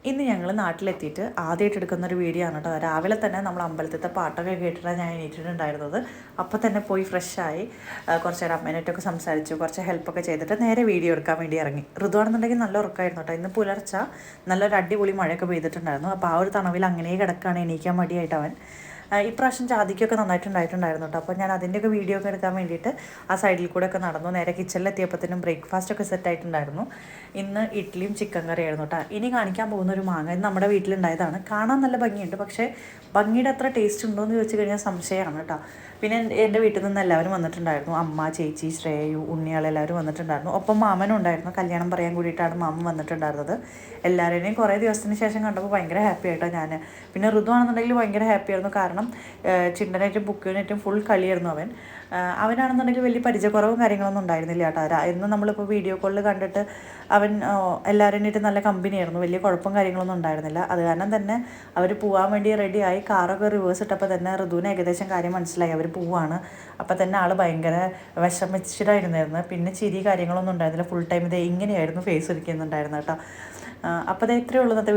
ഇന്ന് ഞങ്ങൾ നാട്ടിലെത്തിയിട്ട് ആദ്യമായിട്ട് എടുക്കുന്നൊരു വീഡിയോ ആണ് കേട്ടോ. രാവിലെ തന്നെ നമ്മൾ അമ്പലത്തിലത്തെ പാട്ടൊക്കെ കേട്ടിട്ടാണ് ഞാൻ എണീറ്റിട്ടുണ്ടായിരുന്നത്. അപ്പോൾ തന്നെ പോയി ഫ്രഷായി കുറച്ച് നേരം അമ്മേനായിട്ടൊക്കെ സംസാരിച്ചു, കുറച്ച് ഹെൽപ്പൊക്കെ ചെയ്തിട്ട് നേരെ വീഡിയോ എടുക്കാൻ വേണ്ടി ഇറങ്ങി. ഋതുവാണെന്നുണ്ടെങ്കിൽ നല്ല ഉറക്കമായിരുന്നു കേട്ടോ. ഇന്ന് പുലർച്ചെ നല്ലൊരു അടിപൊളി മഴയൊക്കെ പെയ്തിട്ടുണ്ടായിരുന്നു. അപ്പോൾ ആ ഒരു തണവിൽ അങ്ങനെ കിടക്കുകയാണ്, എണീക്കാൻ മടിയായിട്ട് അവൻ. ഇപ്രാവശ്യം ജാതിക്കൊക്കെ നന്നായിട്ടുണ്ടായിട്ടുണ്ടായിരുന്നു കേട്ടോ. അപ്പോൾ ഞാൻ അതിൻ്റെയൊക്കെ വീഡിയോ ഒക്കെ എടുക്കാൻ വേണ്ടിയിട്ട് ആ സൈഡിൽ കൂടെ ഒക്കെ നടന്നു. നേരെ കിച്ചണിലെത്തിയപ്പോഴത്തേനും ബ്രേക്ക്ഫാസ്റ്റൊക്കെ സെറ്റായിട്ടുണ്ടായിരുന്നു. ഇന്ന് ഇഡ്ഡലിയും ചിക്കൻ കറിയായിരുന്നു കേട്ടോ. ഇനി കാണിക്കാൻ പോകുന്ന ഒരു മാങ്ങ ഇത് നമ്മുടെ വീട്ടിലുണ്ടായതാണ്. കാണാൻ നല്ല ഭംഗിയുണ്ട്, പക്ഷേ ഭംഗിയുടെ അത്ര ടേസ്റ്റ് ഉണ്ടോ എന്ന് ചോദിച്ചു കഴിഞ്ഞാൽ സംശയമാണ് കേട്ടോ. പിന്നെ എൻ്റെ വീട്ടിൽ നിന്ന് എല്ലാവരും വന്നിട്ടുണ്ടായിരുന്നു. അമ്മ, ചേച്ചി, ശ്രേയു, ഉണ്ണിയാളെല്ലാവരും വന്നിട്ടുണ്ടായിരുന്നു. ഒപ്പം മാമനും ഉണ്ടായിരുന്നു. കല്യാണം പറയാൻ കൂടിയിട്ടാണ് മാമൻ വന്നിട്ടുണ്ടായിരുന്നത്. എല്ലാവരെയും കുറേ ദിവസത്തിന് ശേഷം കണ്ടപ്പോൾ ഭയങ്കര ഹാപ്പി ആയിട്ടോ ഞാൻ. പിന്നെ ഋതു ആണെന്നുണ്ടെങ്കിൽ ഭയങ്കര ഹാപ്പി ആയിരുന്നു. കാരണം ചിണ്ടനായിട്ടും ബുക്കിനായിട്ടും ഫുൾ കളിയായിരുന്നു അവൻ. അവനാണെന്നുണ്ടെങ്കിൽ വലിയ പരിചയക്കുറവും കാര്യങ്ങളൊന്നും ഉണ്ടായിരുന്നില്ല കേട്ടോ. എന്നും നമ്മളിപ്പോൾ വീഡിയോ കോളിൽ കണ്ടിട്ട് അവൻ എല്ലാവരും നല്ല കമ്പനിയായിരുന്നു. വലിയ കുഴപ്പം കാര്യങ്ങളൊന്നും ഉണ്ടായിരുന്നില്ല. അത് കാരണം തന്നെ അവർ പോകാൻ വേണ്ടി റെഡിയായി. കാറൊക്കെ റിവേഴ്സ് ഇട്ടപ്പോൾ തന്നെ ഋതുവിന് ഏകദേശം കാര്യം മനസ്സിലായി, അവർ പോവാണ്. അപ്പോൾ തന്നെ ആൾ ഭയങ്കര വിഷമിച്ചിട്ടായിരുന്നായിരുന്നു. പിന്നെ ചിരി കാര്യങ്ങളൊന്നും ഉണ്ടായിരുന്നില്ല. ഫുൾ ടൈം ഇതേ ഇങ്ങനെയായിരുന്നു ഫേസ് ഇരിക്കുന്നുണ്ടായിരുന്നു കേട്ടോ. അപ്പോൾ അത് ഇത്രയേ ഉള്ളൂ ഇന്നത്തെ